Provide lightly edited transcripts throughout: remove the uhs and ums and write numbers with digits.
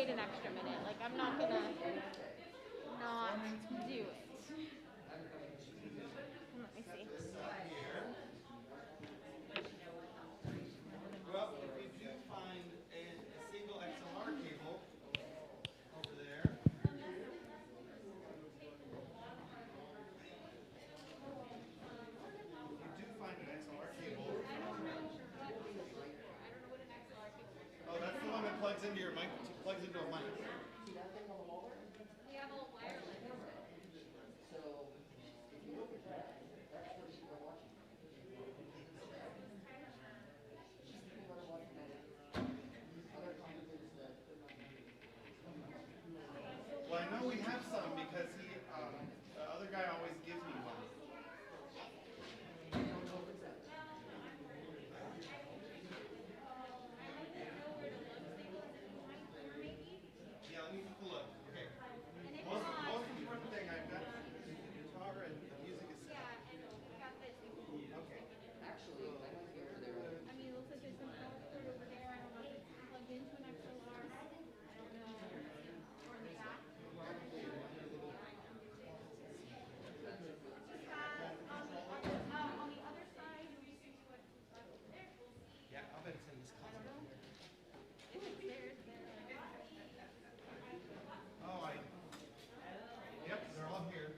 wait an extra minute. Like, I'm not gonna not do it. Let me see. Well, if you do find a single XLR cable over there. Oh, that's the one that plugs into your mic. Plugs into a mic. We have a wireless. Well, I know we have some because the other guy always gives me one. Yeah, let me take a look. Okay. Most important thing, I've got the guitar and the music is set. Yeah, and we got this. Okay. Actually, I mean, it looks like there's some power cord over there. I don't know if it's plugged into an XLR. I don't know. Or in the back. On the other side, Yeah, I'll bet it's in this closet. if it's there, it's there. Oh, yep, they're all here.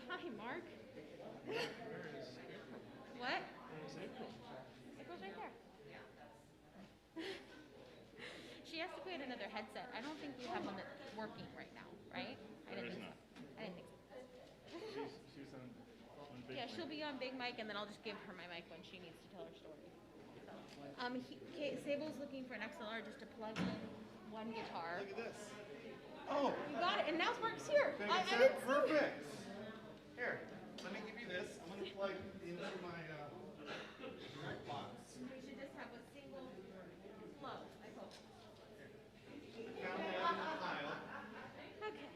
Hi, Mark. What? April's right there. She has to put in another headset. I don't think we have one that's working right now, right? I didn't think so. She's on big Yeah, she'll be on big mic, and then I'll just give her my mic when she needs to tell her story. So, Sable's looking for an XLR just to plug in one guitar. Look at this. Oh! You got it, and now Mark's here. I didn't see it. Perfect. Here, let me give you this. I'm going to plug into my direct box. We should just have a single plug, I hope. Found that in the pile. Okay.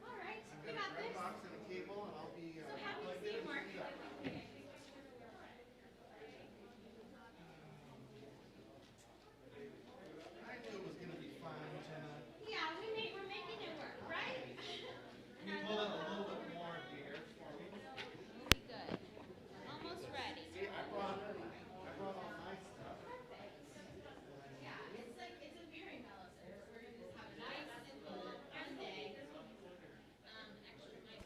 All right, I've we got got a direct this. box and a cable, and I'll be So happy to plugged see in. you, Mark. I knew it was going to be fun, Jenna. Yeah, we're making it work, right? Can you pull it a little bit more here for me? We'll be good. Almost ready. See, I brought all my stuff. Yeah, it's a very mellow service. We're gonna just have a nice, simple, fun day. Actually,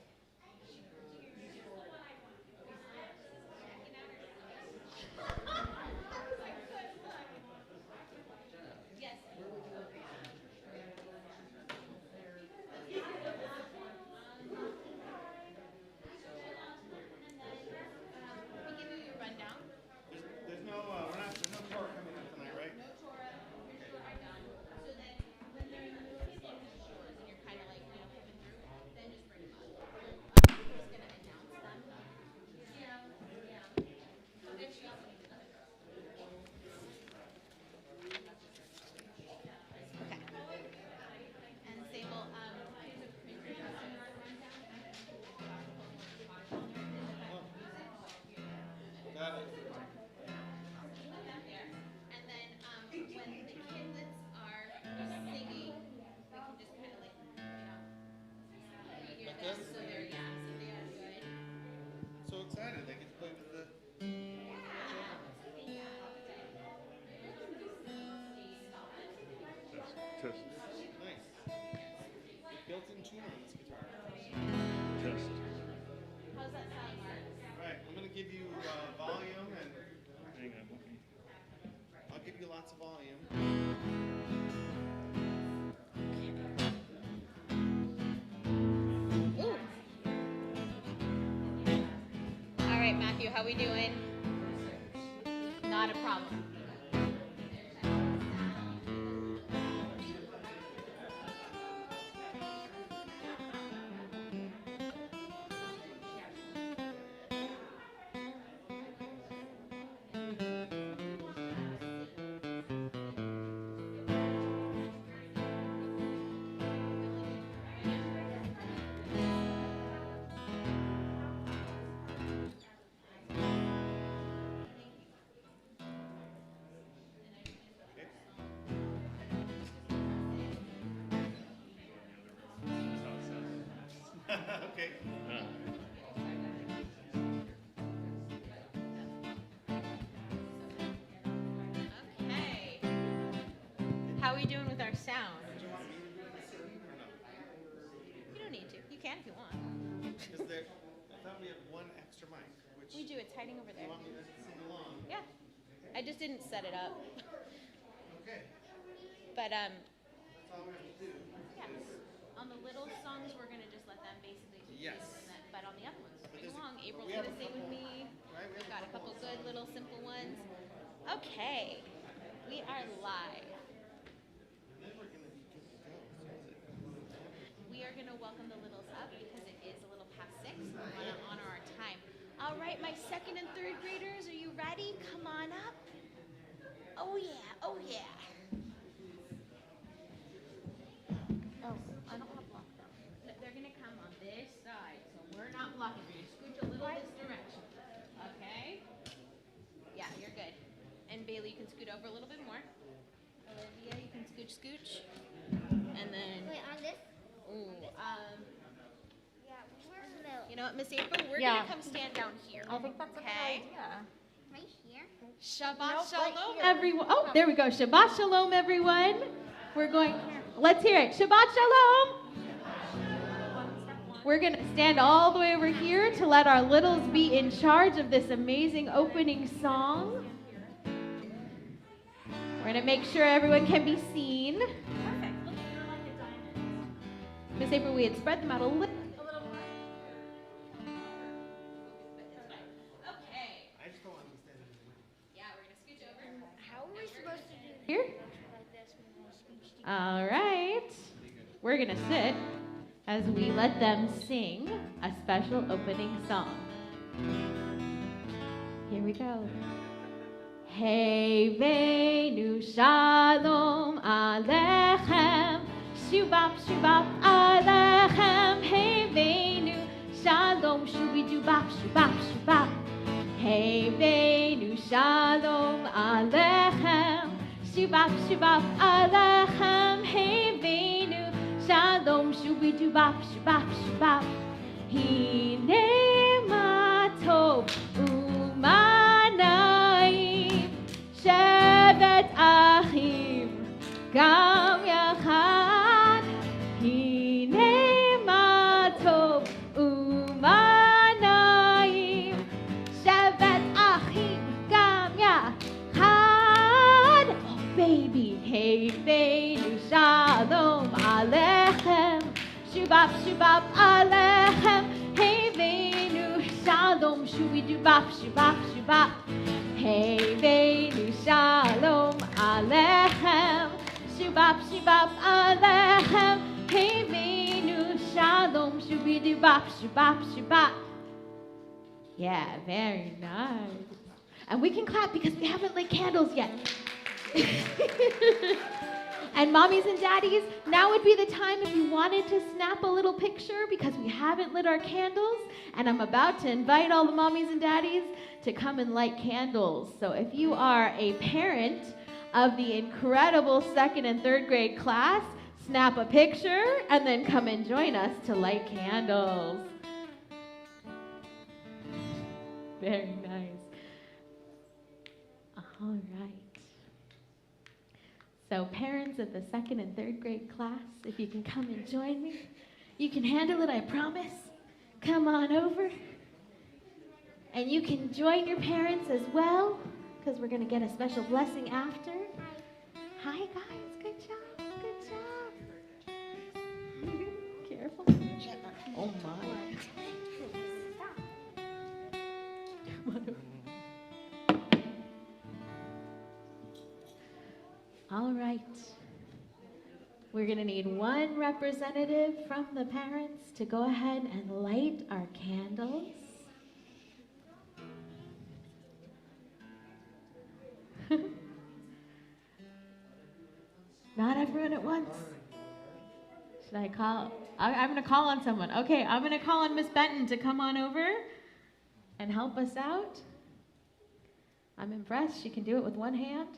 yes. Let me give you your rundown. There's no tour coming up tonight, right? No Torah, here's your rundown. So then, when they're in the middle of the shores and you're kind of like, flipping through, then just bring them up. I'm just going to announce them. Yeah. So then she also needs another girl. Okay. And Sable, here's a printer of your rundown. Got it. Put that there. And then when the kids are singing, we can just kind of like, hear Like them. this? So they're, so they are good. So excited. They get to play with the... Test. Nice. Built-in tuner on this guitar. Test. How's that sound, Mark? All right, I'm going to give you volume, and Hang on. Okay. I'll give you lots of volume. Ooh. All right, Matthew, how we doing? Not a problem. Okay. Okay. How are we doing with our sound? Do you want me to do any singing or no? You don't need to. You can if you want. Because I thought we had one extra mic, which We do. It's hiding over you there. want me to sing along? Yeah. I just didn't set it up. Okay. But That's all we have to do. yes. On the little songs, we're gonna just let them basically do Yes. this, and then, but on the other ones, sing there's along. April's we have gonna a sing with couple- me. Right? We have Got a couple good songs. little simple ones. Okay, we are live. And then we're going to be good to go. We are gonna welcome the littles up because it is a little past 6. We wanna honor our time. All right, my 2nd and 3rd graders, are you ready? Come on up. Oh yeah, oh yeah. Oh, I don't want to block them. They're gonna come on this side, so we're not blocking. We're gonna scooch a little this direction. Okay? Yeah, you're good. And Bailey, you can scoot over a little bit more. Olivia, you can scooch. And then, Wait, on this? ooh, Yeah, where's the middle? you know what, Miss April? We're Yeah. gonna come stand down here. I think that's a good Okay. idea. Right here? Shabbat Shalom, here. everyone. Oh, there we go. Shabbat Shalom, everyone. We're going, let's hear it. Shabbat Shalom. We're going to stand all the way over here to let our littles be in charge of this amazing opening song. We're going to make sure everyone can be seen. Perfect. Look, you're like a diamond. Miss April, we had spread them out a little. A little more. Okay. I just don't want to be standing in the way. Yeah, we're going to scooch over. How are we supposed to do Here. like this when we're speech to All right. We're going to sit as we let them sing a special opening song. Here we go. Heivenu shalom alechem, shubap shubap alechem. Heivenu shalom shubidubap shubap shubap. Heivenu shalom alechem, shubap shubap alechem. Heivenu shalom shubidubap shubap shubap. Hine ma tov umanayim, shevet achim gam yachad. Hine ma tov umanayim, shevet achim gam yachad. Oh baby, hey venu shalom alechem, shubap shubap alechem. Hey venu shalom shubidubap shubap shubap. Hey venu shalom alechem, shubap shubap alechem. Hey venu shalom shubidubap shubap shubap. Yeah, very nice. And we can clap because we haven't lit candles yet. And mommies and daddies, now would be the time if you wanted to snap a little picture because we haven't lit our candles. And I'm about to invite all the mommies and daddies to come and light candles. So if you are a parent of the incredible 2nd and 3rd grade class, snap a picture and then come and join us to light candles. Very nice. All right. So parents of the 2nd and 3rd grade class, if you can come and join me, you can handle it, I promise. Come on over. And you can join your parents as well, because we're going to get a special blessing after. Hi guys, good job, good job. Careful. Oh my. Come on over. All right. We're going to need one representative from the parents to go ahead and light our candles. Not everyone at once. Should I call? I'm going to call on someone. Okay, I'm going to call on Miss Benton to come on over and help us out. I'm impressed. She can do it with one hand.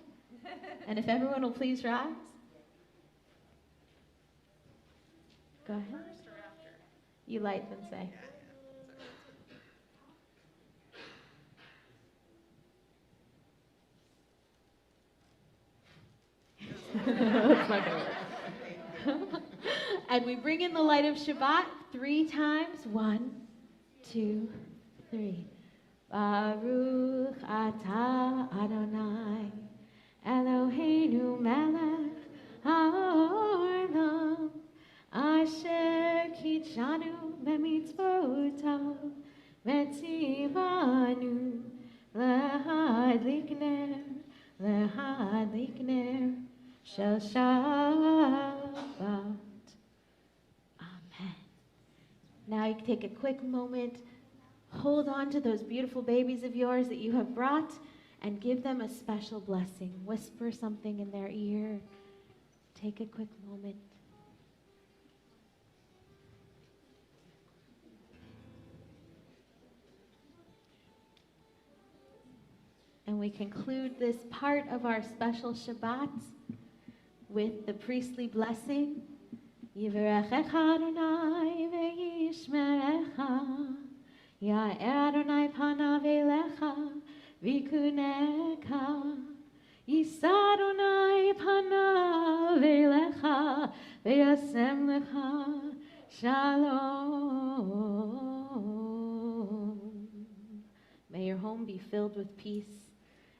And if everyone will please rise. Go ahead. You light and say. That's my favorite. And we bring in the light of Shabbat 3 times. 1, 2, 3. Baruch atah Adonai Eloheinu melech haolam asher kitshanu b'mitzvotav v'tzivanu lehadlik ner shel Shabbat. Amen. Now you can take a quick moment. Hold on to those beautiful babies of yours that you have brought and give them a special blessing. Whisper something in their ear. Take a quick moment. And we conclude this part of our special Shabbat with the priestly blessing. Yivarechecha Adonai ve'yishmerecha. Ya'er Adonai panav elecha v'yikuneka. Yisa Adonai panav elecha ve'yasem lecha shalom. May your home be filled with peace,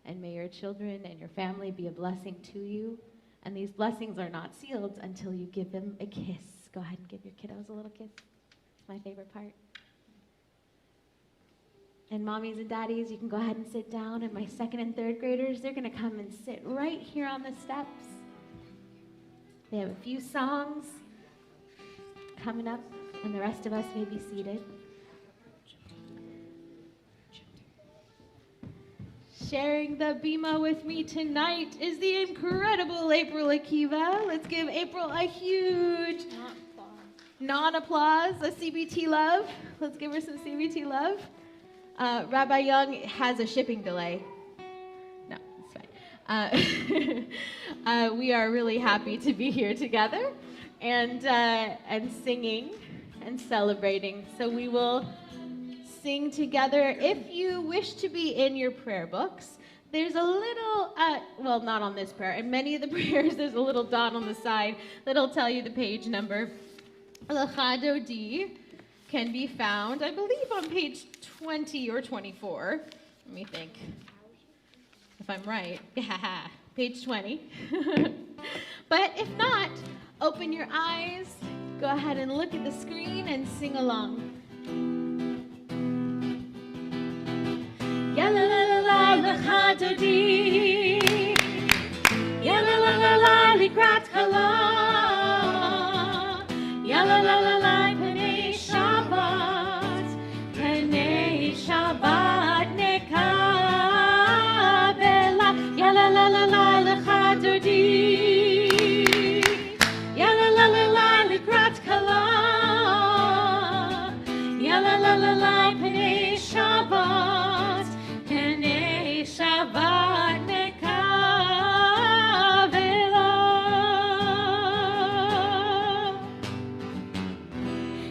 and may your children and your family be a blessing to you. And these blessings are not sealed until you give them a kiss. Go ahead and give your kiddos a little kiss. It's my favorite part. And mommies and daddies, you can go ahead and sit down. And my 2nd and 3rd graders, they're going to come and sit right here on the steps. They have a few songs coming up, and the rest of us may be seated. Sharing the bima with me tonight is the incredible April Akiva. Let's give April a huge non-applause, a CBT love. Let's give her some CBT love. Rabbi Young has a shipping delay. No, it's fine. We are really happy to be here together and singing and celebrating. So we will sing together. If you wish to be in your prayer books, there's a little, well, not on this prayer. In many of the prayers, there's a little dot on the side that'll tell you the page number. L'chado D can be found, I believe, on page 20 or 24. Let me think. If I'm right. Page 20. But if not, open your eyes, go ahead and look at the screen and sing along. Ya la la la la l'chado di, ya la la la la likrat chala, ya la la la la penei Shabbat nekabela, ya la la la la l'chado di, ya la la la la likrat kala, ya la la la la penei Shabbat nekavela.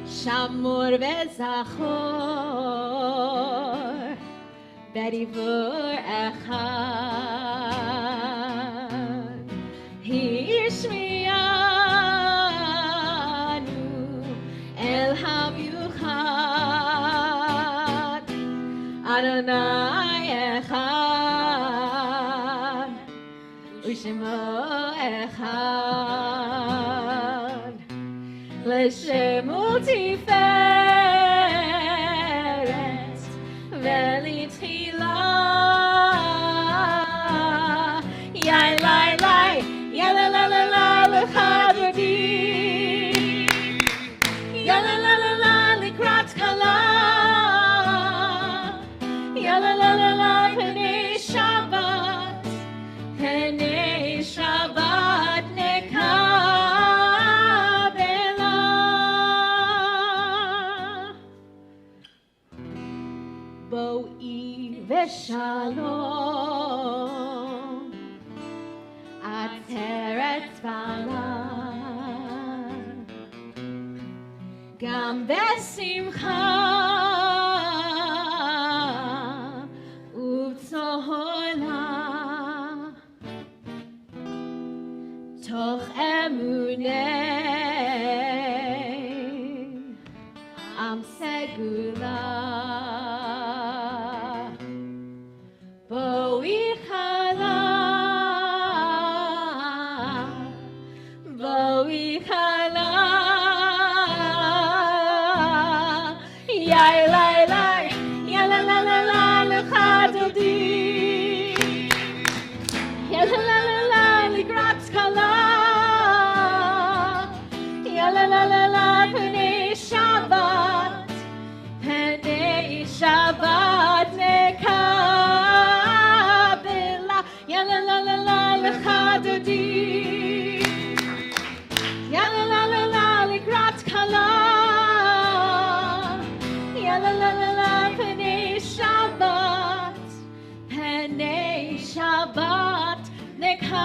Shamor vezachor berivur echad hishmiyanu el hamyuchad Adonai echad u'shemo echad l'shem u'tiferet v'litchila yai lai lai ya la la la la l'chado di ya la la la la likrat kala ya la la la la penei Shabbat nekabela. Bo'י ושלום עטרת צבלה גם בשמחה ובצהלה, תוך אמוני עם סגולה. בואי חלה, בואי חלה, יאי לי לי, יא לה לה לה לה לך דודי, יא לה לה לה לה לקראת קלה, יא לה לה לה לה פני שבת, פני שבת נקבלה, יא לה לה לה לה לך דודי, יא לה לה לה לה לקראת קלה, יא לה לה לה לה פני שבת, פני שבת נקבלה.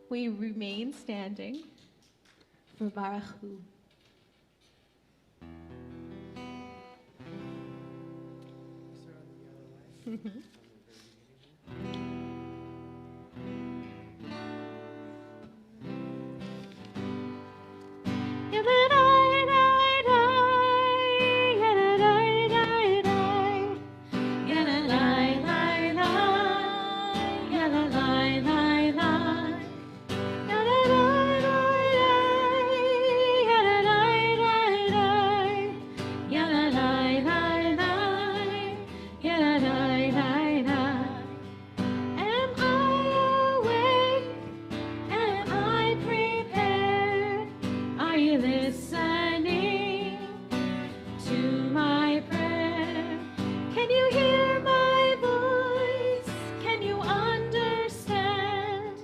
We remain standing for Baruch Hu. Am I awake? Am I prepared? Are you listening to my prayer? Can you hear my voice? Can you understand?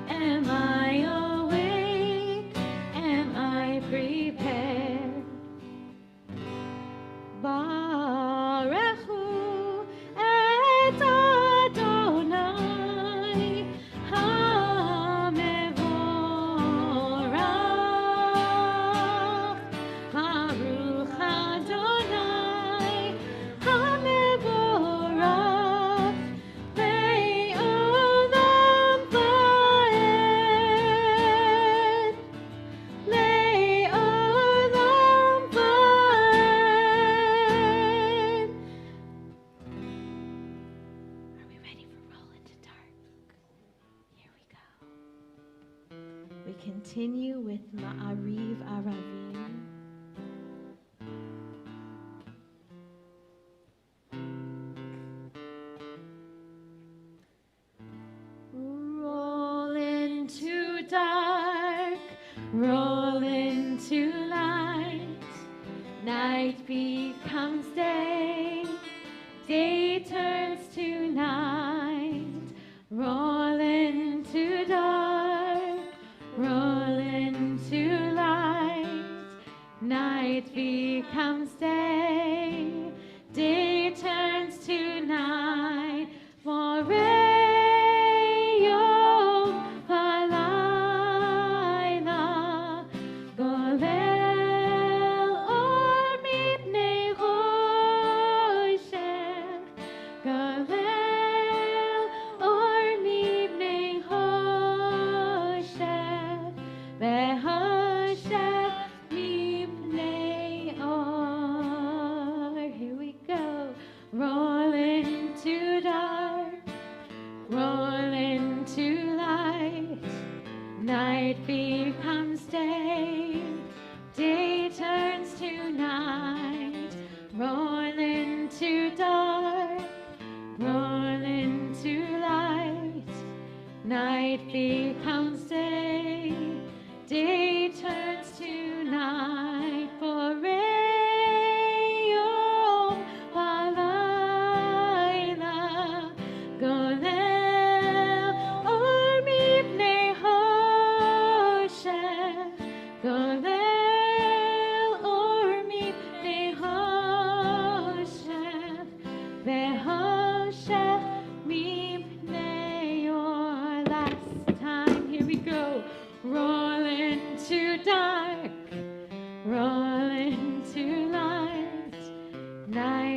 Am I awake? Am I prepared? Baruch Hu et Adonai HaMevorach. Baruch Adonai HaMevorach Le'olam va'ed. Le'olam va'ed. Are we ready for Roll into Dark? Here we go. We continue with Ma'ariv Aravim. Roll into dark, roll into light. Night becomes day, day turns to night. Roll into dark, roll into light. Night becomes day, day turns to night. Moreyom halayla, golel or mipnei choshech, golel or mipnei choshech, vehoshech mipnei or.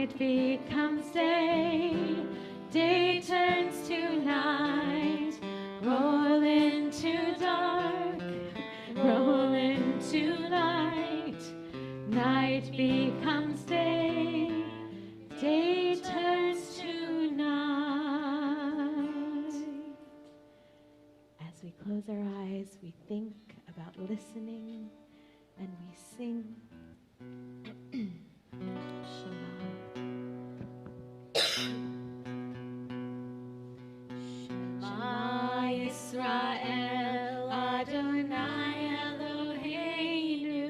Night becomes day, day turns to night, roll into dark, roll into light. Night becomes day, day turns to night. As we close our eyes, we think about listening and we sing. Shema. Shema Yisrael Adonai Eloheinu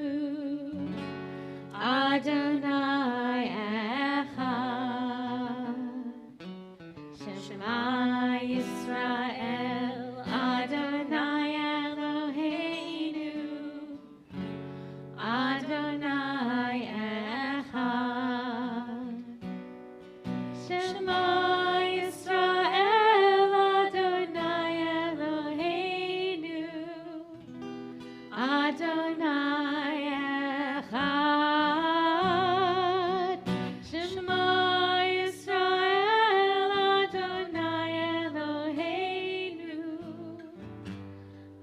Adonai Echad. Shema Yisrael Adonai Eloheinu Adonai Echad. Shema Yisrael Adonai Eloheinu Adonai Echad. Shema Yisrael Adonai Eloheinu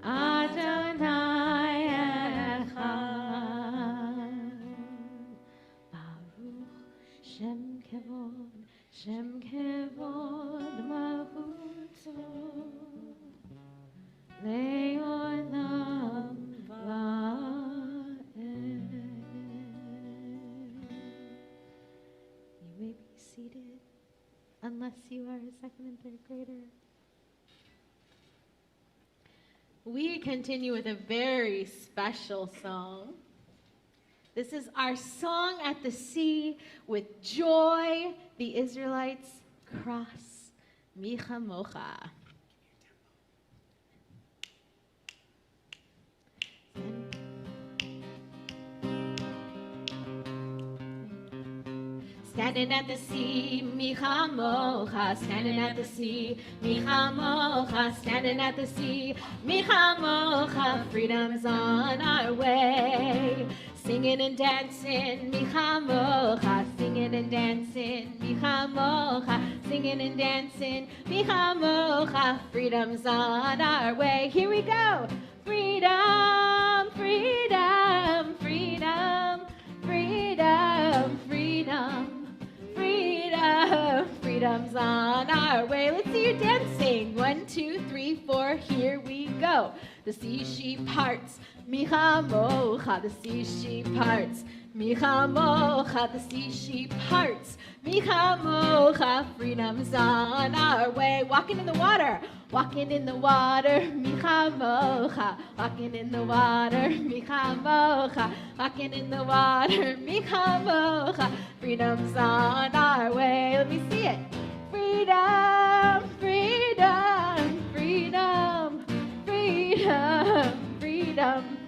Adonai Echad. Baruch Shem Kevod, Shem Kevod Mahuto Le'olam Va'ed. You may be seated, unless you are a second and third grader. We continue with a very special song. This is our song at the sea with joy. The Israelites cross Micha Mocha. Standing at the sea, Micha Mocha. Standing at the sea, Micha Mocha. Standing at the sea, Micha Mocha. Freedom's on our way. Singing and dancing, Micha Mocha. Singing and dancing, Micha Mocha. Singing and dancing, Micha Mocha. Freedom's on our way. Here we go. Freedom, freedom, freedom, freedom, freedom. Freedom, freedom's on our way. Let's see you dancing. 1, 2, 3, 4. Here we go. The sea she parts, Micha Mocha. The sea she parts, Micha Mocha. The sea she parts, Micha Mocha. Freedom's on our way. Walking in the water, walking in the water, Micha Mocha. Walking in the water, Micha Mocha. Walking in the water, Micha Mocha. Freedom's on our way. Let me see it. Freedom, freedom, freedom, freedom, freedom,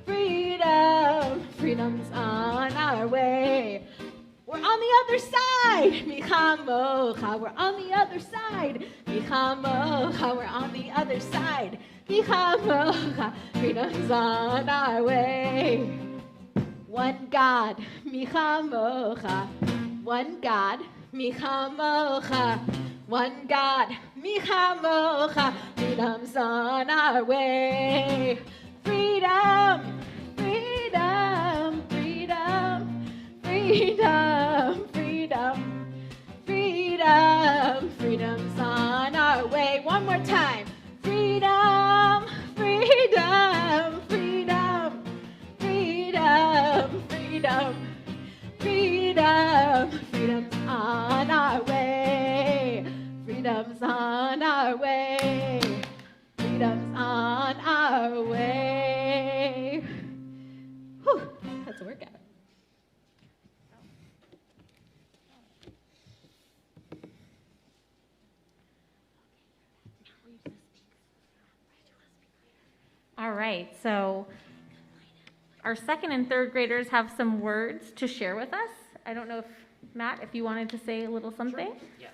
freedom. Freedom's on our way. We're on the other side, Micha Mocha. We're on the other side, Micha Mocha. We're on the other side, Micha Mocha. Freedom's on our way. One God, Micha Mocha. One God, Micha Mocha. One God, Micha Mocha. Freedom's on our way. Freedom, freedom, freedom, freedom, freedom, freedom. Freedom's on our way. One more time. Freedom, freedom, freedom, freedom, freedom, freedom. Freedom's on our way. Freedom's on our way. Freedom's on our way. Whew, that's a workout. All right, so our second and third graders have some words to share with us. I don't know if, Matt, if you wanted to say a little something? Yeah.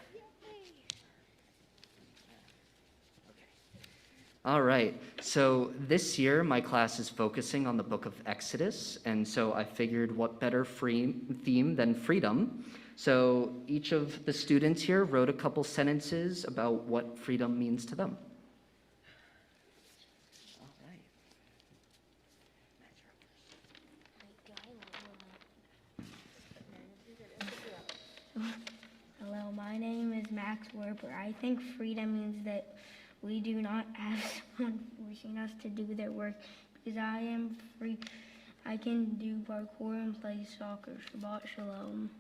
All right, so this year my class is focusing on the book of Exodus, and so I figured what better theme than freedom. So each of the students here wrote a couple sentences about what freedom means to them. All right. Hello, my name is Max Werper. I think freedom means that we do not have someone forcing us to do their work. Because I am free, I can do parkour and play soccer. Shabbat Shalom.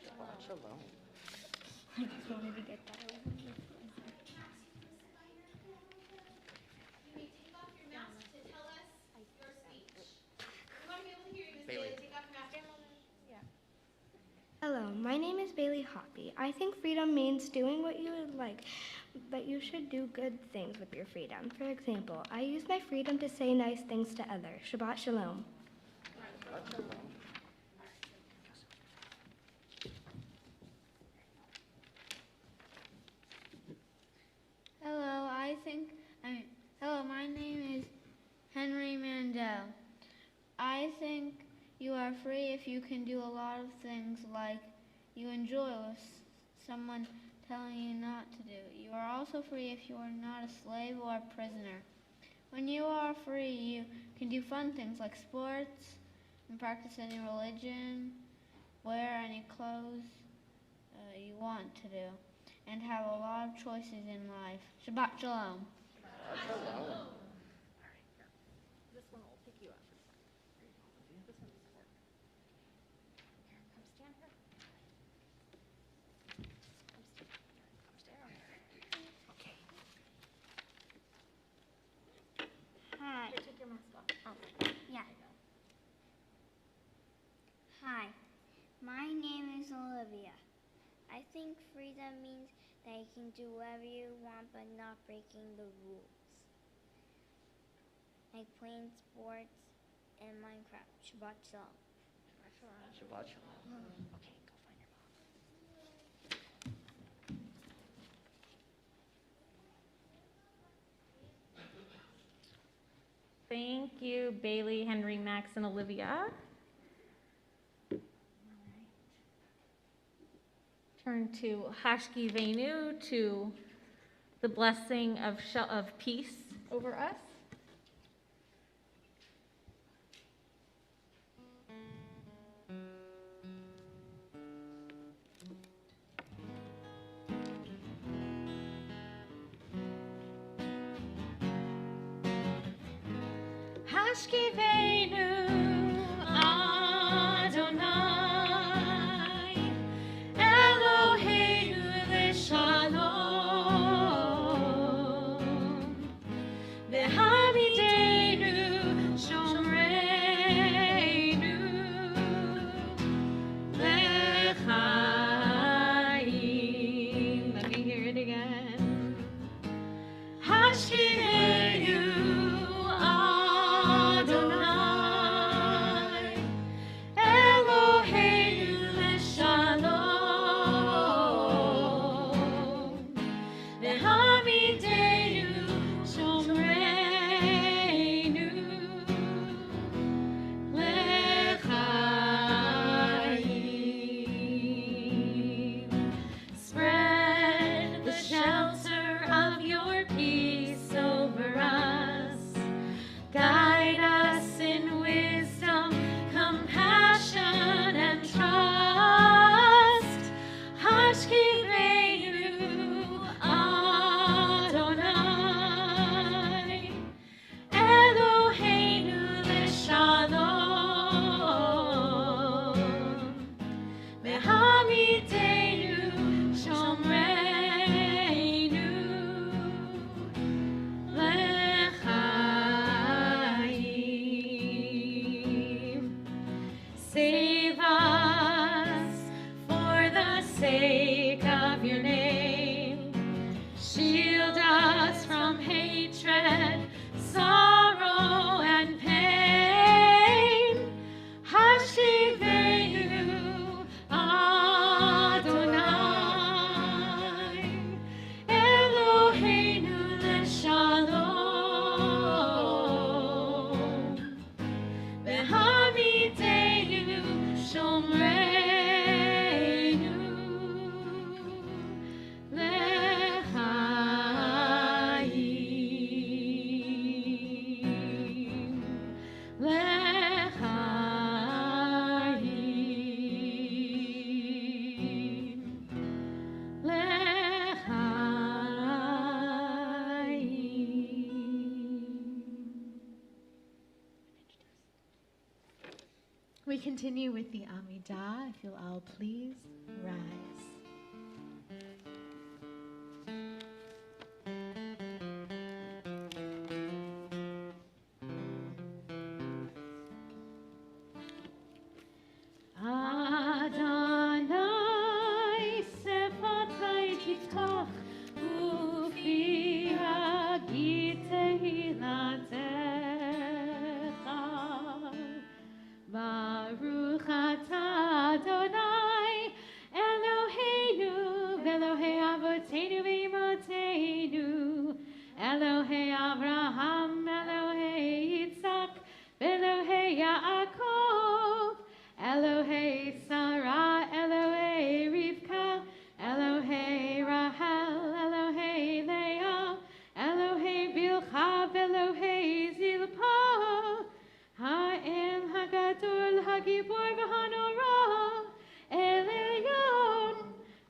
Shabbat Shalom. I just wanted to get that over with. You may take off your mask to tell us your speech. We want to be able to hear you, Ms. Bailey. Take off your mask. Hello, my name is Bailey Hoppy. I think freedom means doing what you would like, but you should do good things with your freedom. For example, I use my freedom to say nice things to others. Shabbat Shalom. Hello, my name is Henry Mandel. I think you are free if you can do a lot of things like you enjoy with someone telling you not to do. You are also free if you are not a slave or a prisoner. When you are free, you can do fun things like sports and practice any religion, wear any clothes you want to do, and have a lot of choices in life. Shabbat Shalom. This one will pick you up. This one's hard. Here, come stand here. Come stand here. Okay. Hi. Here, take your mask off. Oh, Yeah. Hi, my name is Olivia. I think freedom means that you can do whatever you want but not breaking the rules. Like playing sports and Minecraft. Shabbat Shalom. Shabbat Shalom. Okay, go find your mom. Thank you, Bailey, Henry, Max, and Olivia. Turn to Hashki Venu to the blessing of peace over us. Hashkivenu Adonai Eloheinu Leshalom V'hamidenu Shomreinu L'chaim. Let me hear it again. Hashkivenu Adonai Eloheinu Leshalom V'hamidenu Shomreinu L'chaim. Spread the shelter of your peace over us. Guide us in wisdom, compassion, and trust. Hashkivenu Adonai Eloheinu Leshalom V'hamidenu Shomreinu L'chaim. Save us for the sake of your name. Shield us from hatred, sorrow, and pain. Hashivenu Adonai continue with the Amidah. If you'll all please rise. Adonai sefatai tiftach ufi hagitei latecha Baruch atah Adonai Eloheinu v'Elohei avoteinu v'imotenu Elohei Avraham Elohei Yitzchak v'Elohei Yaakov Elohei Sarah, Elohei Rivka, Elohei Rahel, Elohei Leah, Elohei Bilha, Elohei Zilpa, Ha'el Hagadol, Hagibor v'Hanora, El Elyon,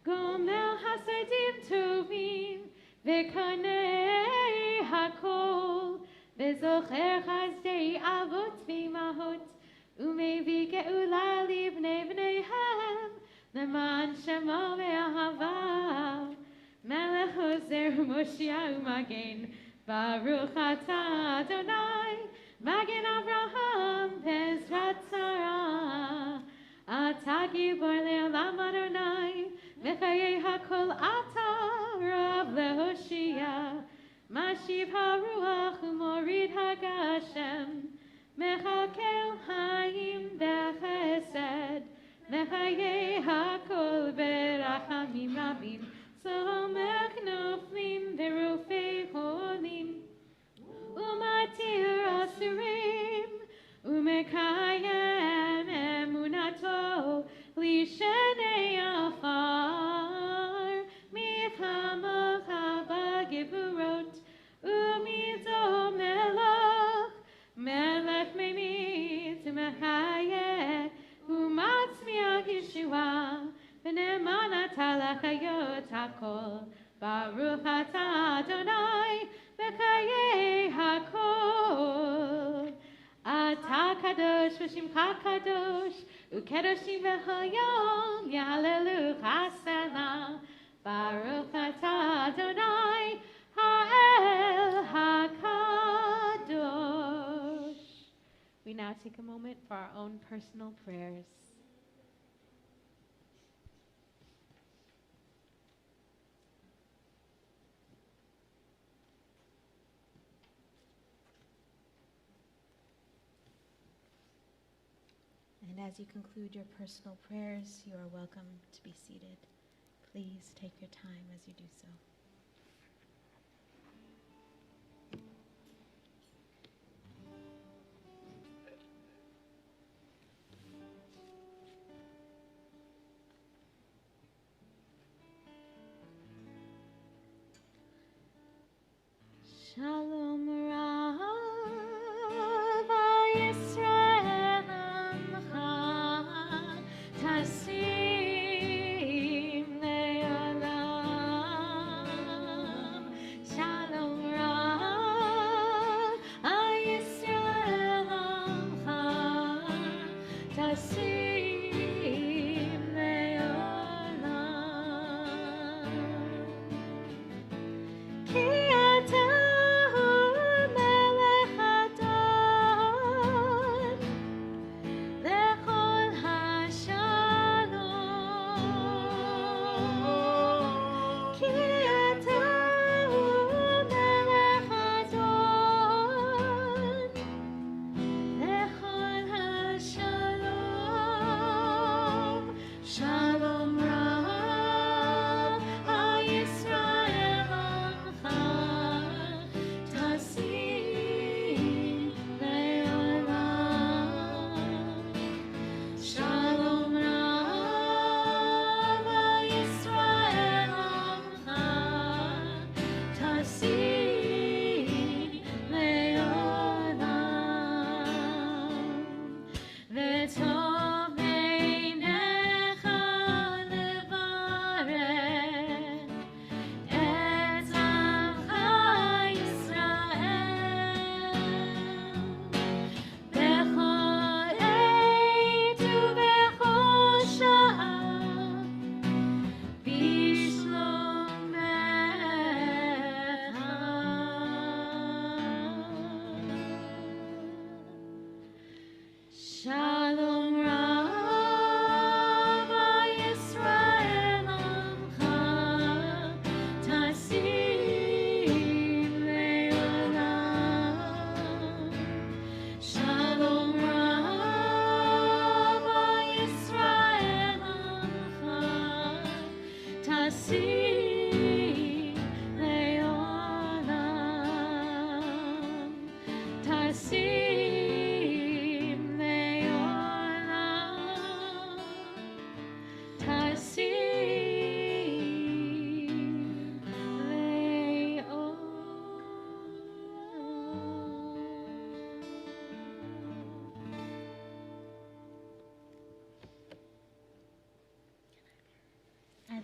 Gomel Hasadim Tovim, V'Kanei Hakol, V'Zocher Chazdei Avot v'Imahot, Umevi ge'ula libnei bneihem leman shemo ve'ahava melech ozer u'moshia u'magen Baruch atah Adonai magen Avraham bezrat Sarah atah gibor le'olam Adonai mechayei hakol atah rav lehoshia mashiv haruach u'morid hagashem Mechakel hayim b'chesed, mechayei hakol berachamim rabim, somech noflim v'rofei holim, umatir asurim, umekayem emunato lishenei afar, mithamocha b'geburot, umizo melach, Melech memitz u'mechayeh u'matzmiach Yeshua v'ne'emanat halachayot hakol Baruch atah Adonai mechayei hakol Atah kadosh v'shimcha kadosh u'kedoshim v'chayom yahalelucha selah Baruch atah Adonai ha'el hakadosh. We now take a moment for our own personal prayers. And as you conclude your personal prayers, you are welcome to be seated. Please take your time as you do so. Shalom Rav Yisrael Amcha Tasim Le'olam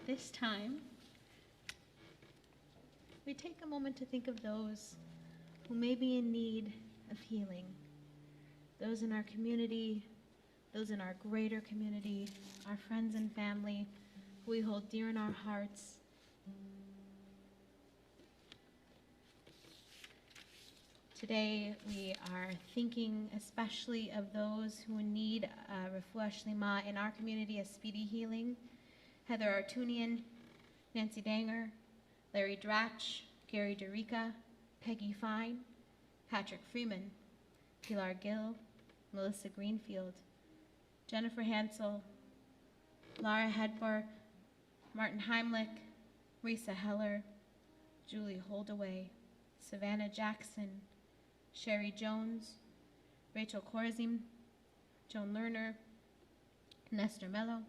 at this time, we take a moment to think of those who may be in need of healing, those in our community, those in our greater community, our friends and family who we hold dear in our hearts. Today, we are thinking especially of those who need refuah shlema in our community, a speedy healing. Heather Artunian, Nancy Danger, Larry Dratch, Gary DeRica, Peggy Fine, Patrick Freeman, Pilar Gill, Melissa Greenfield, Jennifer Hansel, Lara Hedbar, Martin Heimlich, Risa Heller, Julie Holdaway, Savannah Jackson, Sherry Jones, Rachel Corazim, Joan Lerner, Nestor Mello,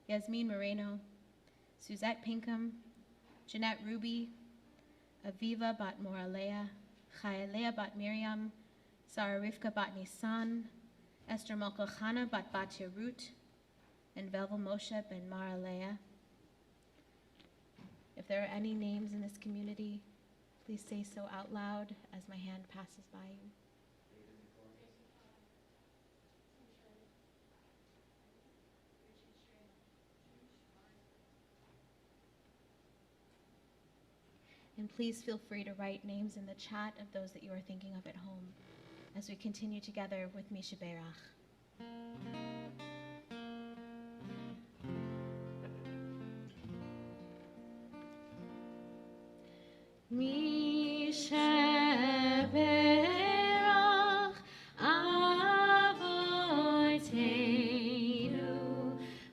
Yasmin Moreno, Suzette Pinkham, Jeanette Ruby, Aviva Bat Moralea, Chayalea Bat Miriam, Sarah Rivka Bat Nisan, Esther Malkochana Bat Batya Root, and Velva Moshe Ben Maralea. If there are any names in this community, please say so out loud as my hand passes by you. And please feel free to write names in the chat of those that you are thinking of at home as we continue together with Misha Beirach. Misha Beirach Avoteinu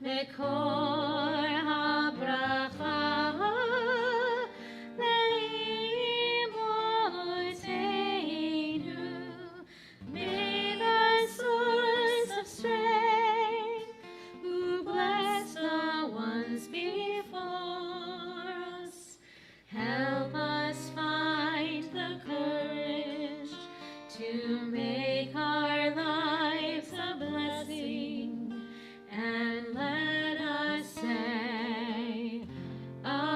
Mekor HaBracha Leimotenu. May the source of strength who bless the ones before us help us find the courage to make our lives a blessing, and let us say Amen.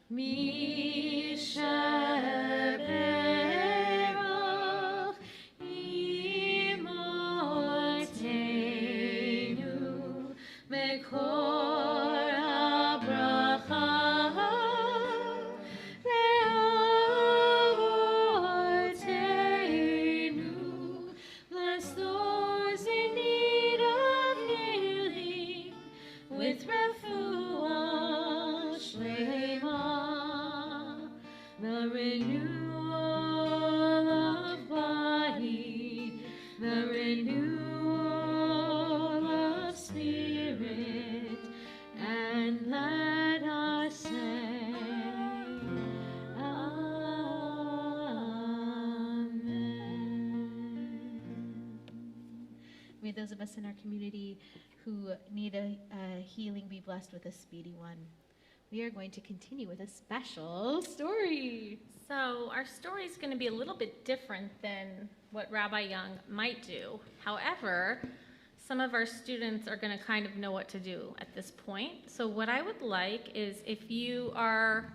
Misha Beirach Imotenu Mekor HaBracha Le'avotenu. Bless those in need of healing with refuah shlema, the renewal of body, the renewal of spirit, and let us say Amen. May those of us in our community who need a healing be blessed with a speedy one. We are going to continue with a special story. So our story is going to be a little bit different than what Rabbi Young might do. However, some of our students are going to kind of know what to do at this point. So what I would like is, if you are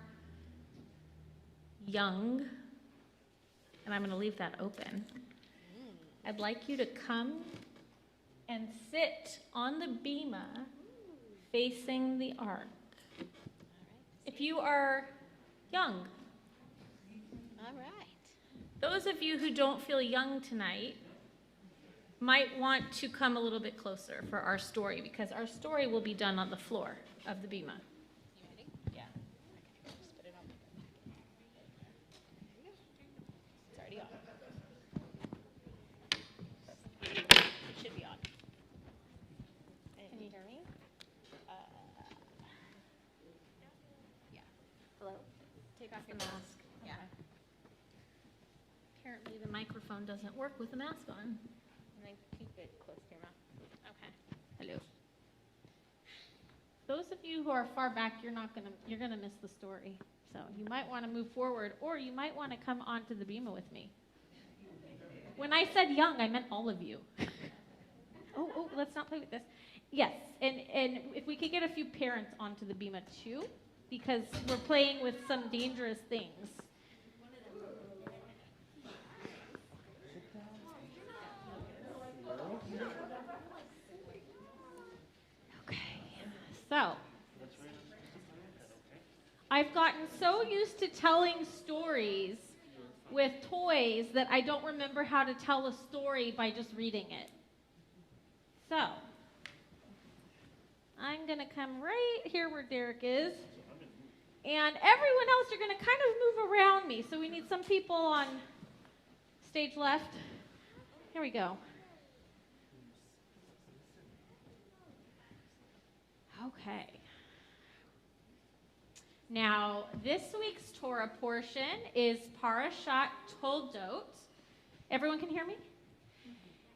young, and I'm going to leave that open, I'd like you to come and sit on the bima facing the ark. If you are young. All right. Those of you who don't feel young tonight might want to come a little bit closer for our story, because our story will be done on the floor of the bima. You ready? Yeah. Okay, just put it on. There you go. It's already on. It should be on. Can you hear me? Yeah. Hello? Take off your mask. Yeah. Apparently the microphone doesn't work with the mask on. And then keep it close to your mouth. Okay. Hello. Those of you who are far back, you're gonna miss the story. So you might want to move forward, or you might want to come onto the bima with me. When I said young, I meant all of you. let's not play with this. Yes, and if we could get a few parents onto the Bima too, because we're playing with some dangerous things. Okay, so I've gotten so used to telling stories with toys that I don't remember how to tell a story by just reading it. So, I'm going to come right here where Derek is. And everyone else, you're going to kind of move around me. So we need some people on stage left. Here we go. Okay. Now, this week's Torah portion is Parashat Toldot. Everyone can hear me?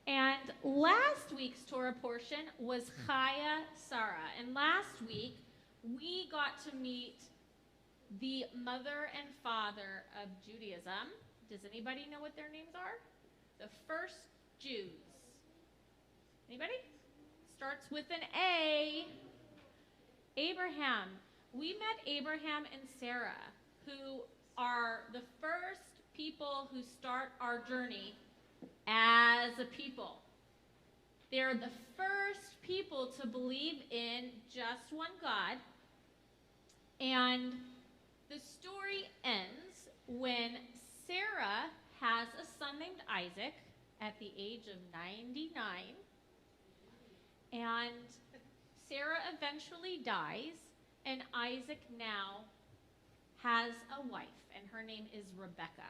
And last week's Torah portion was Chaya Sarah. And last week, we got to meet the mother and father of Judaism. Does anybody know what their names are? The first Jews. Anybody? Starts with an A. Abraham. We met Abraham and Sarah, who are the first people who start our journey as a people. They're the first people to believe in just one God. And the story ends when Sarah has a son named Isaac at the age of 99. And Sarah eventually dies, and Isaac now has a wife, and her name is Rebecca.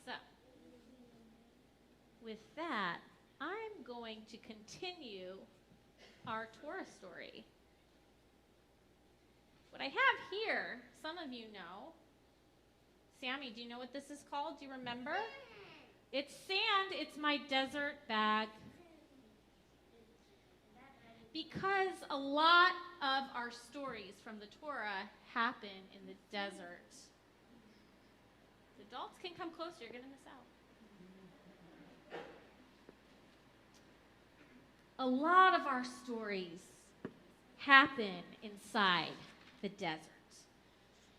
So, with that, I'm going to continue our Torah story. What I have here, some of you know. Sammy, do you know what this is called? Do you remember? It's sand. It's my desert bag. Because a lot of our stories from the Torah happen in the desert. The adults can come closer. You're going to miss out. A lot of our stories happen inside the desert.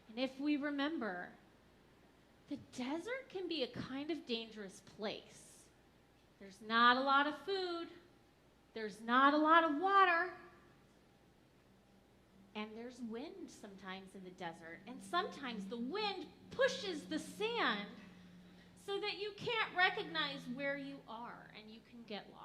And if we remember, the desert can be a kind of dangerous place. There's not a lot of food. There's not a lot of water. And there's wind sometimes in the desert. And sometimes the wind pushes the sand so that you can't recognize where you are and you can get lost.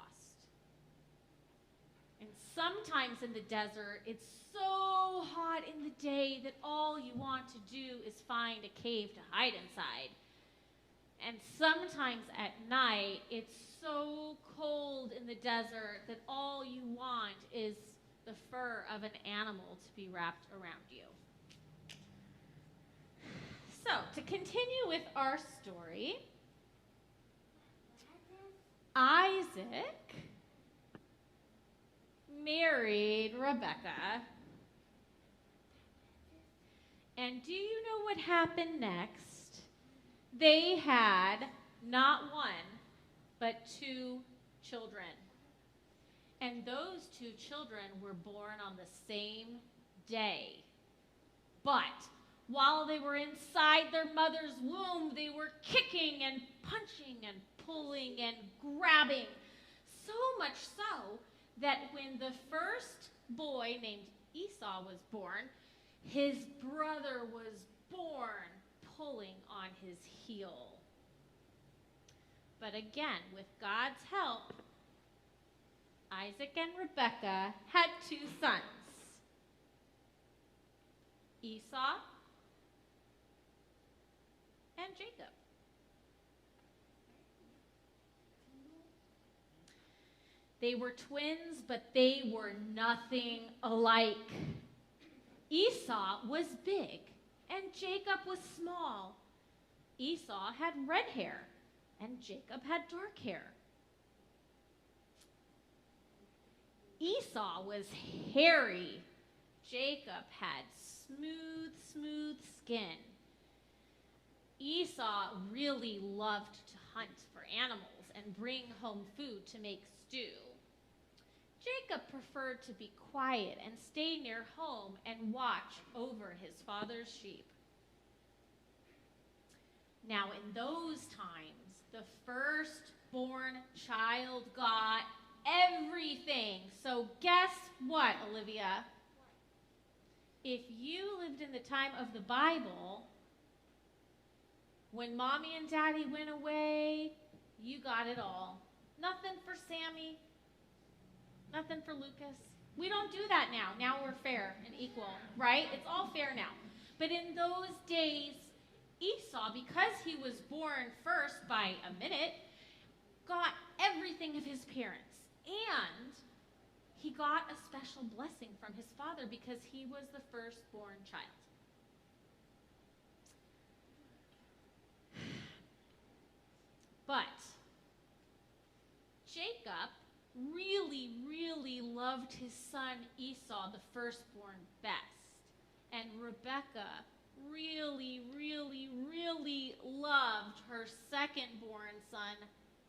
And sometimes in the desert, it's so hot in the day that all you want to do is find a cave to hide inside. And sometimes at night, it's so cold in the desert that all you want is the fur of an animal to be wrapped around you. So, to continue with our story, Isaac married Rebecca. And do you know what happened next? They had not one, but 2 children. And those 2 children were born on the same day. But while they were inside their mother's womb, they were kicking and punching and pulling and grabbing. So much so that when the first boy named Esau was born, his brother was born pulling on his heel. But again, with God's help, Isaac and Rebekah had 2 sons, Esau and Jacob. They were twins, but they were nothing alike. Esau was big, and Jacob was small. Esau had red hair, and Jacob had dark hair. Esau was hairy. Jacob had smooth skin. Esau really loved to hunt for animals and bring home food to make stew. Jacob preferred to be quiet and stay near home and watch over his father's sheep. Now, in those times, the firstborn child got everything. So guess what, Olivia? If you lived in the time of the Bible, when mommy and daddy went away, you got it all. Nothing for Sammy. Nothing for Lucas. We don't do that now. Now we're fair and equal, right? It's all fair now. But in those days, Esau, because he was born first by a minute, got everything of his parents. And he got a special blessing from his father because he was the firstborn child. But Jacob really, really loved his son Esau, the firstborn, best. And Rebekah really, really, really loved her secondborn son,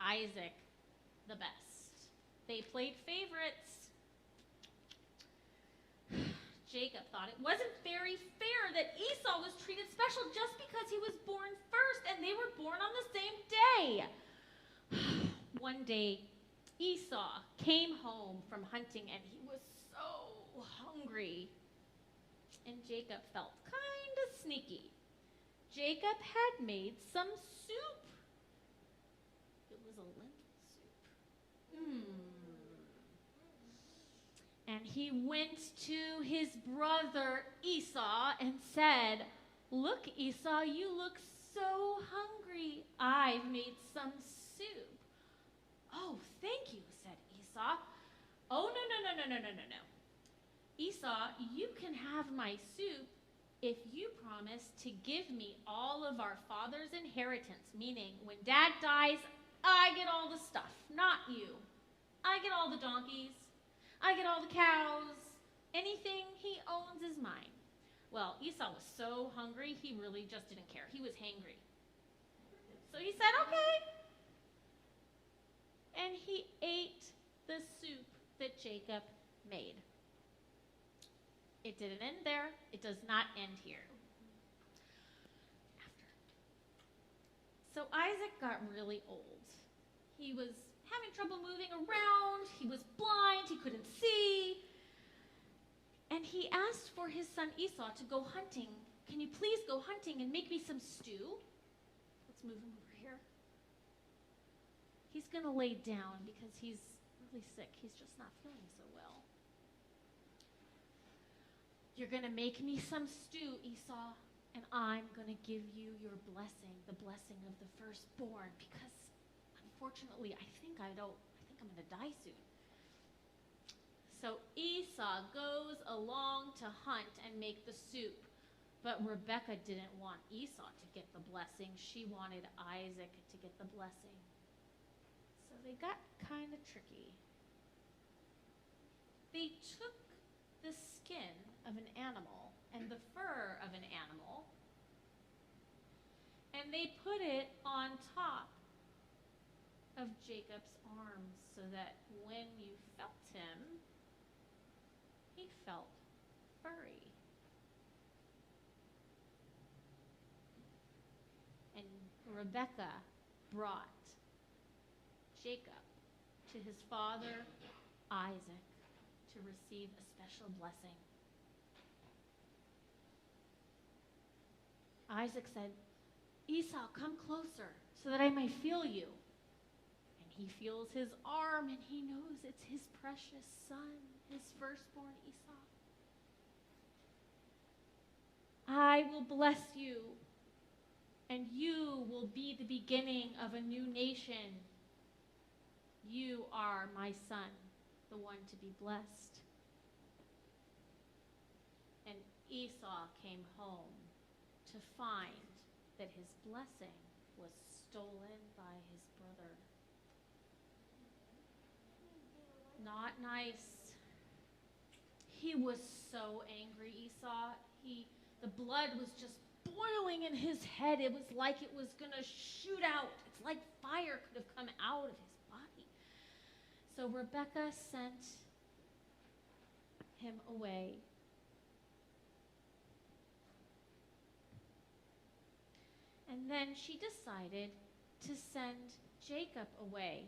Isaac, the best. They played favorites. Jacob thought it wasn't very fair that Esau was treated special just because he was born first and they were born on the same day. One day, Esau came home from hunting and he was so hungry. And Jacob felt kind of sneaky. Jacob had made some soup. It was a lentil soup. And he went to his brother Esau and said, "Look, Esau, you look so hungry. I've made some soup." "Oh, thank you," said Esau. "Oh, no. Esau, you can have my soup if you promise to give me all of our father's inheritance," meaning when Dad dies, I get all the stuff, not you. I get all the donkeys. I get all the cows. Anything he owns is mine. Well, Esau was so hungry, he really just didn't care. He was hangry. So he said, okay. And he ate the soup that Jacob made. It didn't end there. It does not end here. So Isaac got really old. He was having trouble moving around. He was blind. He couldn't see. And he asked for his son Esau to go hunting. "Can you please go hunting and make me some stew?" Let's move him over here. He's going to lay down because he's really sick. He's just not feeling so well. "You're going to make me some stew, Esau, and I'm going to give you your blessing, the blessing of the firstborn, because unfortunately, I think I'm going to die soon." So Esau goes along to hunt and make the soup. But Rebekah didn't want Esau to get the blessing. She wanted Isaac to get the blessing. So they got kind of tricky. They took the skin of an animal and the fur of an animal, and they put it on top of Jacob's arms so that when you felt him, he felt furry. And Rebekah brought Jacob to his father Isaac to receive a special blessing. Isaac said, "Esau, come closer so that I may feel you." And he feels his arm and he knows it's his precious son, his firstborn Esau. "I will bless you, and you will be the beginning of a new nation. You are my son, the one to be blessed." And Esau came home to find that his blessing was stolen by his brother. Not nice. He was so angry, Esau. The blood was just boiling in his head. It was like it was going to shoot out. It's like fire could have come out of his body. So Rebekah sent him away. And then she decided to send Jacob away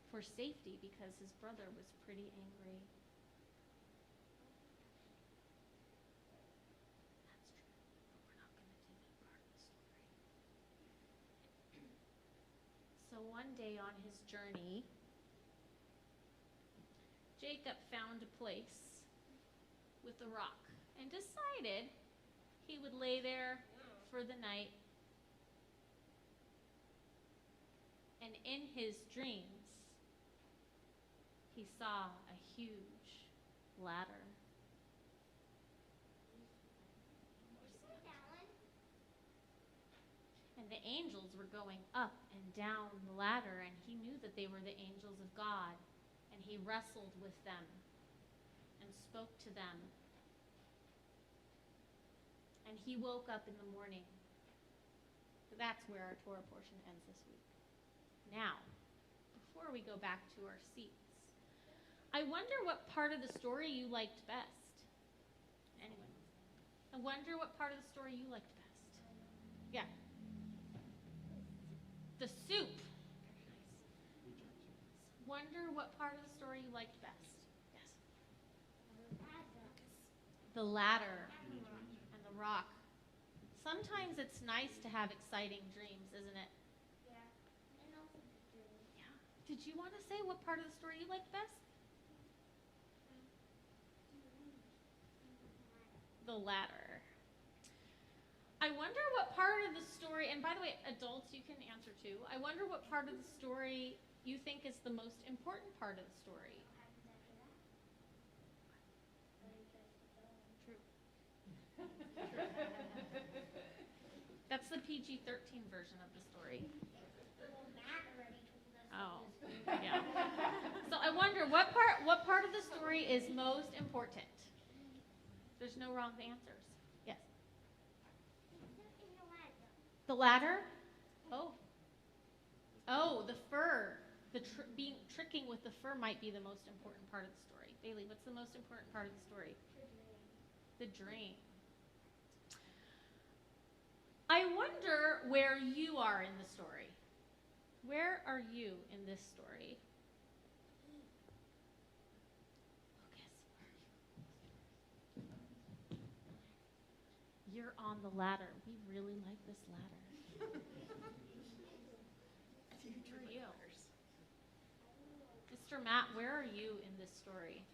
for safety because his brother was pretty angry. That's true, but we're not going to do that part of the story. So one day on his journey, Jacob found a place with a rock and decided he would lay there for the night. And in his dreams, he saw a huge ladder. And the angels were going up and down the ladder, and he knew that they were the angels of God. And he wrestled with them and spoke to them. And he woke up in the morning. That's where our Torah portion ends this week. Now, before we go back to our seats, I wonder what part of the story you liked best. Anyone? I wonder what part of the story you liked best. Yeah. The soup. Wonder what part of the story you liked best. Yes. The ladder and the rock. Sometimes it's nice to have exciting dreams, isn't it? Yeah. Did you want to say what part of the story you liked best? The ladder. I wonder what part of the story, and by the way, adults, you can answer too. I wonder what part of the story you think is the most important part of the story. True. That's the PG-13 version of the story. Oh, yeah. So I wonder what part of the story is most important. There's no wrong answers. Yes. The ladder? Oh. Oh, the fur. Tricking with the fur might be the most important part of the story. Bailey, what's the most important part of the story? The dream. I wonder where you are in the story. Where are you in this story? Lucas, where are you? You're on the ladder. We really like this ladder. Where are you? Mr. Matt, where are you in this story?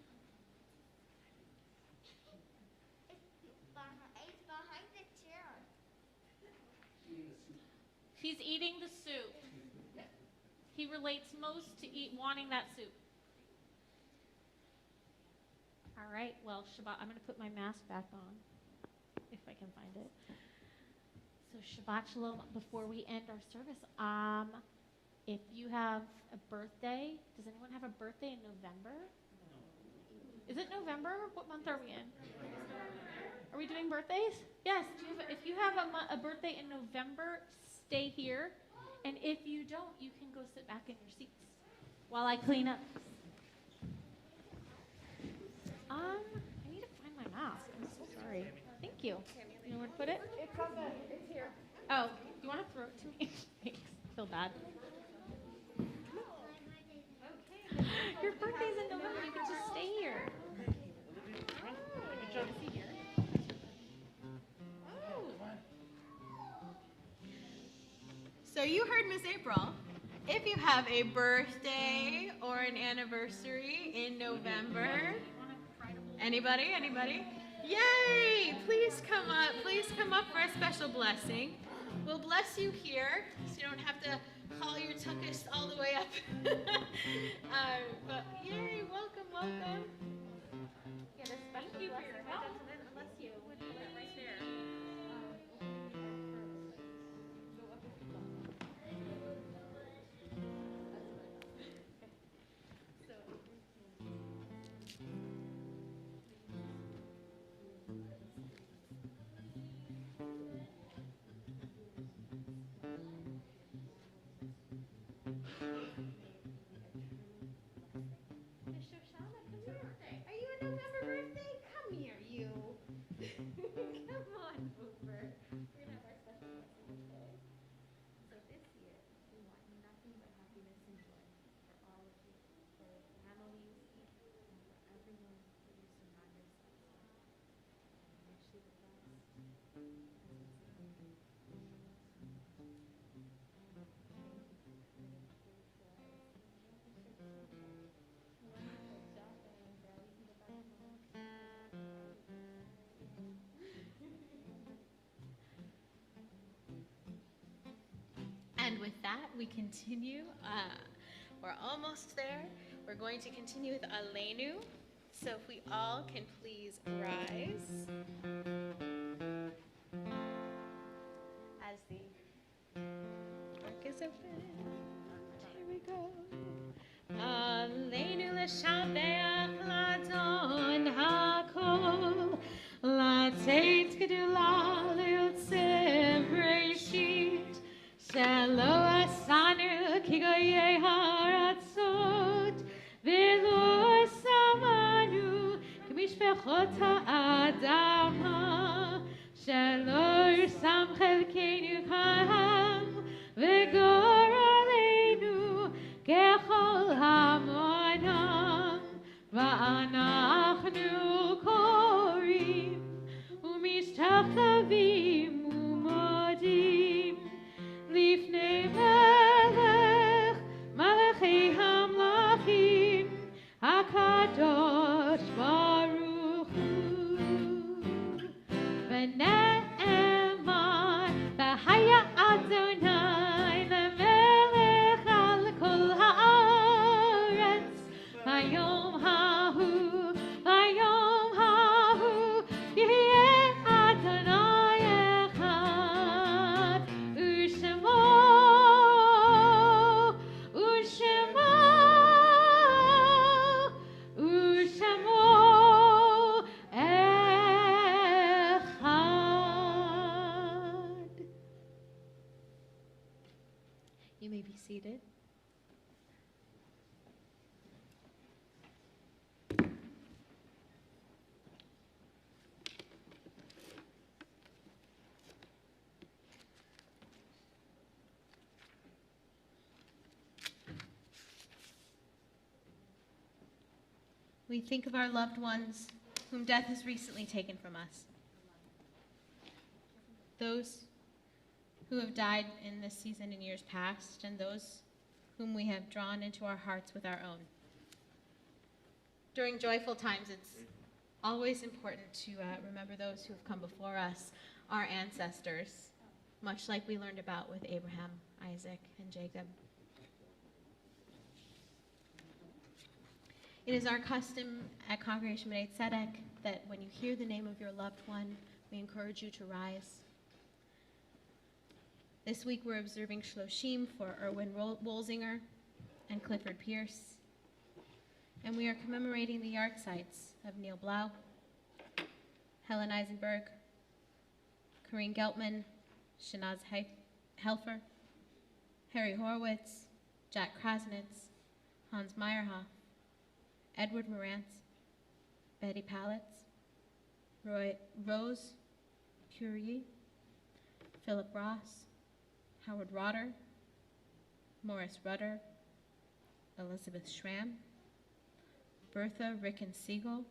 It's behind the chair. He's eating the soup. He relates most to wanting that soup. All right, well, Shabbat, I'm going to put my mask back on, if I can find it. So Shabbat Shalom, before we end our service, if you have a birthday, does anyone have a birthday in November? Is it November? What month are we in? Are we doing birthdays? Yes. If you have a birthday in November, stay here. And if you don't, you can go sit back in your seats while I clean up. I need to find my mask. I'm so sorry. Thank you. You know where to put it? It's here. Oh, you want to throw it to me? Thanks. I feel bad. Your birthday's in November. You can just stay here. So you heard Miss April. If you have a birthday or an anniversary in November, anybody? Yay! Please come up. Please come up for a special blessing. We'll bless you here, so you don't have to haul your tuchus all the way up. But yay! Welcome. Yeah, thank you for your help. Bless you. Put it right there. Are you a November birthday? continue. We're almost there. We're going to continue with Aleinu. So if we all can please rise. As the ark is open. Here we go. Aleinu l'shabeach l'adon hakol, l'ateit gedula l'yotzim reshit, shelo asanu ki goyei haratzot, v'lo samanu ki mishpachot ha'adama, shelo yisam chelkeinu ka'am, v'gor aleinu ככל המונם, ואנחנו קוראים ומשתחווים ומודים לפני מלך מלכי המלכים הקדוש ברוך הוא. ונאמר והיה אדוני למלך על כל הארץ ביום ההוא יהיה אדוני אחד ושמו אחד. You may be seated. We think of our loved ones whom death has recently taken from us. Those who have died in this season in years past, and those whom we have drawn into our hearts with our own. During joyful times, it's always important to remember those who have come before us, our ancestors, much like we learned about with Abraham, Isaac, and Jacob. It is our custom at Congregation Bnai Tzedek that when you hear the name of your loved one, we encourage you to rise. This week we're observing Shloshim for Erwin Wolzinger and Clifford Pierce. And we are commemorating the yahrzeits of Neil Blau, Helen Eisenberg, Corinne Geltman, Shanaz Helfer, Harry Horowitz, Jack Krasnitz, Hans Meyerhoff, Edward Morantz, Betty Palitz, Rose Curie, Philip Ross, Howard Rotter, Morris Rudder, Elizabeth Schramm, Bertha Rickon Siegel,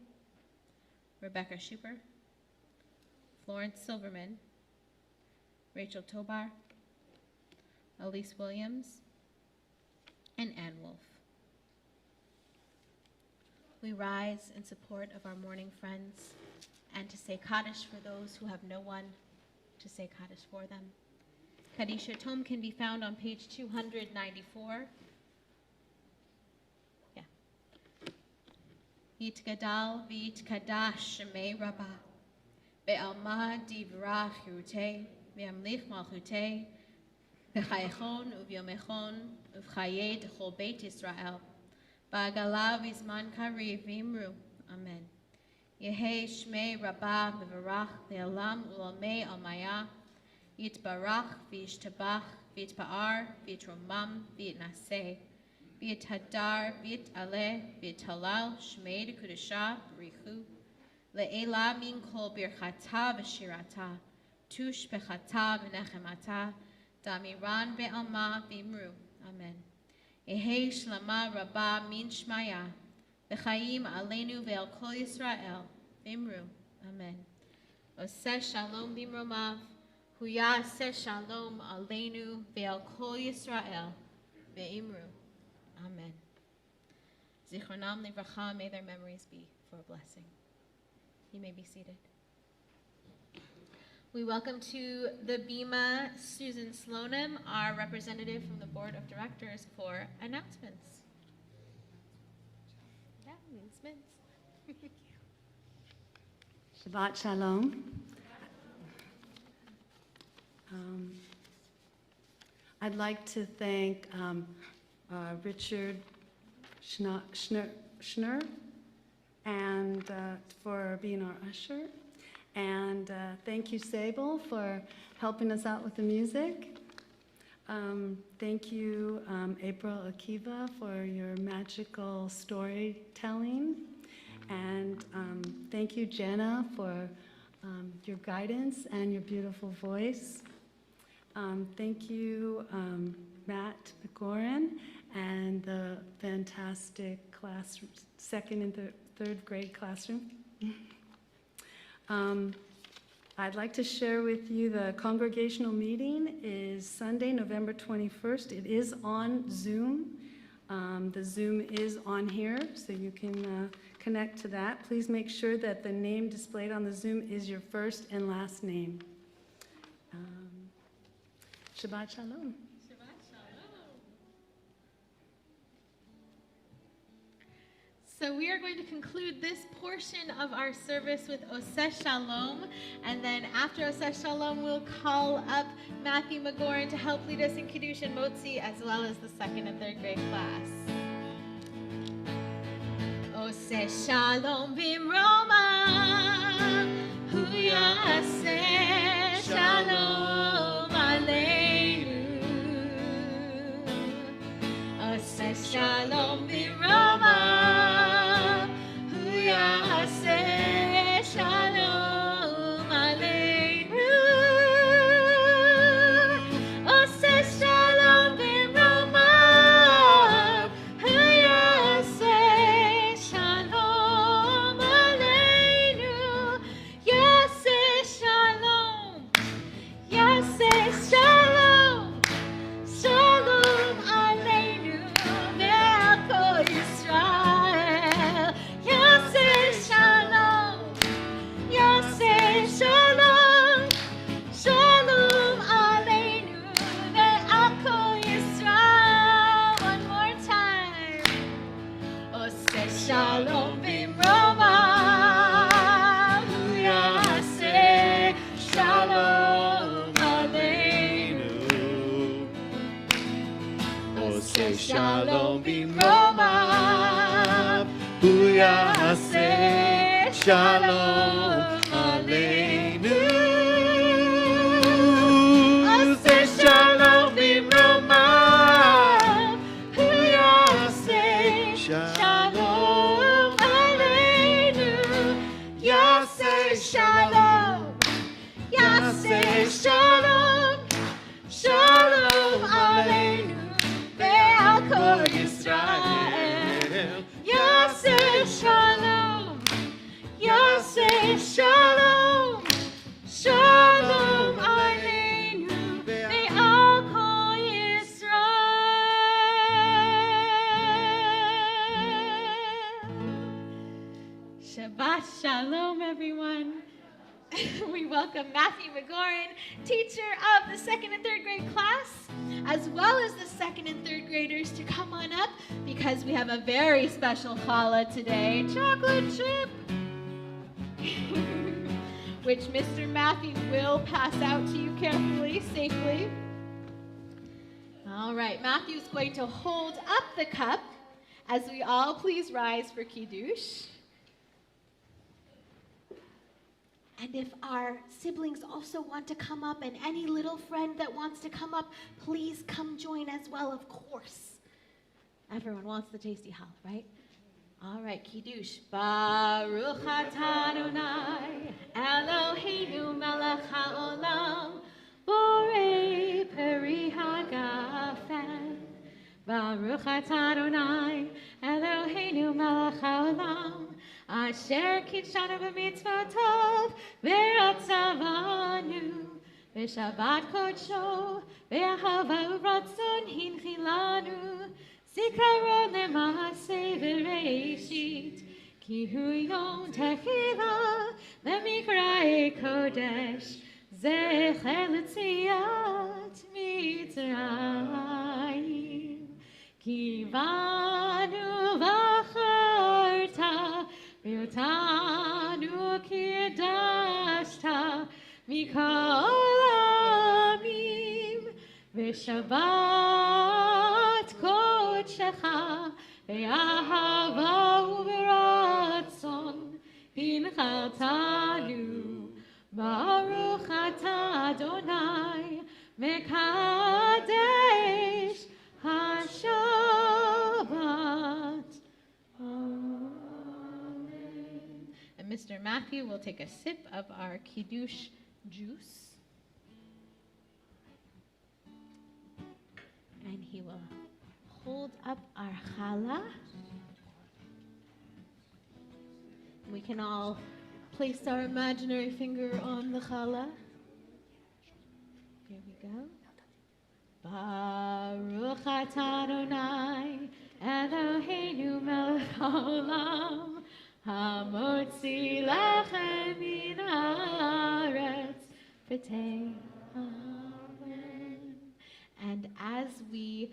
Rebecca Schuper, Florence Silverman, Rachel Tobar, Elise Williams, and Ann Wolfe. We rise in support of our mourning friends and to say Kaddish for those who have no one to say Kaddish for them. Kaddish Yatom can be found on page 294. Yeah. Yitgadal v'yitkadash shemei Rabbah be'alma divrach yirutei ve'amlich malchutei b'chayechon uvyomechon uv'chayei d'chol beit Yisrael ba'agala v'zman kariv v'imru. Amen. Yehei shmei Rabbah mevarach le'alam u'lamei almaya Yitbarach v'yishtabach v'yitpa'ar v'yitromam v'yitnaseh v'yithadar v'yitaleh v'yitalal shmei d'kudashah b'richu le'ela min kol birchata v'shirata tush bechata v'nechemata damiran be'alma v'imru. Amen. Yehei shlama Rabbah min shmaya v'chaim aleinu ve'al kol Yisrael v'imru. Amen. Oseh shalom b'imromav Huyaseh shalom aleinu ve'al kol Yisrael ve'imru. Amen. Zichronam livracha, may their memories be for a blessing. You may be seated. We welcome to the Bima Susan Slonim, our representative from the Board of Directors, for announcements. Shabbat Shalom. I'd like to thank Richard Schnur and for being our usher. And thank you, Sable, for helping us out with the music. Thank you, April Akiva, for your magical storytelling. And thank you, Jenna, for your guidance and your beautiful voice. Thank you, Matt McGoran, and the fantastic classroom, second and third grade classroom. I'd like to share with you the congregational meeting is Sunday, November 21st. It is on Zoom. The Zoom is on here, so you can connect to that. Please make sure that the name displayed on the Zoom is your first and last name. Shabbat Shalom. So we are going to conclude this portion of our service with Oseh Shalom, and then after Oseh Shalom, we'll call up Matthew McGoran to help lead us in Kiddush and Motzi, as well as the second and third grade class. Oseh Shalom b'Roma, hu yaseh shalom aleinu. Oseh Shalom b'Roma, Yaseh shalom aleinu. Oseh shalom b'Roma, Yaseh shalom aleinu. Yaseh shalom, Yaseh shalom, shalom aleinu ve'al kol Yisrael. Yaseh shalom, Yaseh shalom, shalom aleinu ve'al kol Yisrael. One more time. Oseh shalom b'Roma, Yaseh shalom aleinu. Oseh shalom b'Roma, Yaseh shalom aleinu. Oseh shalom b'Roma, Yaseh shalom aleinu. Yaseh shalom, Yaseh shalom, shalom aleinu ve'al kol Yisrael. Yaseh shalom, Yaseh shalom, shalom aleinu ve'al kol Yisrael. Shabbat shalom, everyone. We welcome Matthew McGoran, teacher of the second and third grade class, as well as the second and third graders, to come on up because we have a very special challah today, chocolate chip, which Mr. Matthew will pass out to you carefully, safely. All right, Matthew's going to hold up the cup as we all please rise for Kiddush. And if our siblings also want to come up, and any little friend that wants to come up, please come join as well, of course. Everyone wants the tasty challah, right? All right, Kiddush. Baruch atah Adonai, Eloheinu melech haolam, borei peri hagafen. Baruch atah Adonai, Eloheinu melech haolam, asher kitshanu b'mitzvotov v'ratzavanu v'shabbat kodsho v'ahava u'ratzon hinchilanu zikaron le'maaseh v'reishit ki hu yom techila le'mikra'ei kodesh זכר ליציאת מצרים. כי באנו בחרת ואותנו קידשת מכל העמים, ושבת קודשך באהבה וברצון הנחלתנו. ברוך אתה אדוני מקדש השבת. Amen. And Mr. Matthew will take a sip of our Kiddush juice. And he will hold up our challah. We can all place our imaginary finger on the challah. Here we go. Baruch atah Adonai Eloheinu melech haolam hamotzi lechem min haaretz v'tei. Amen. And as we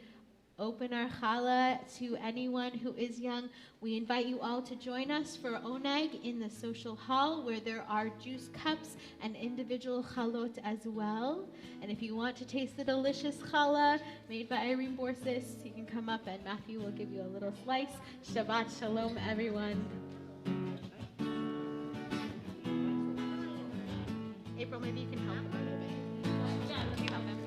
open our challah to anyone who is young, we invite you all to join us for oneg in the social hall, where there are juice cups and individual chalot as well. And if you want to taste the delicious challah made by Irene Borsis, you can come up and Matthew will give you a little slice. Shabbat shalom, everyone. April, maybe you can help them a little bit. Yeah, let me help them.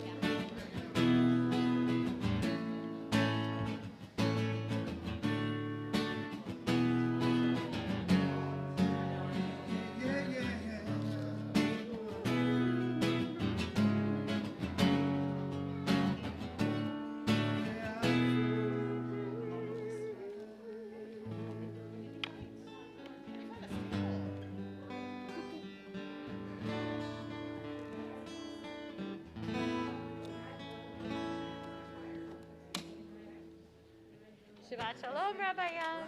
Shabbat shalom, Rabbi Young.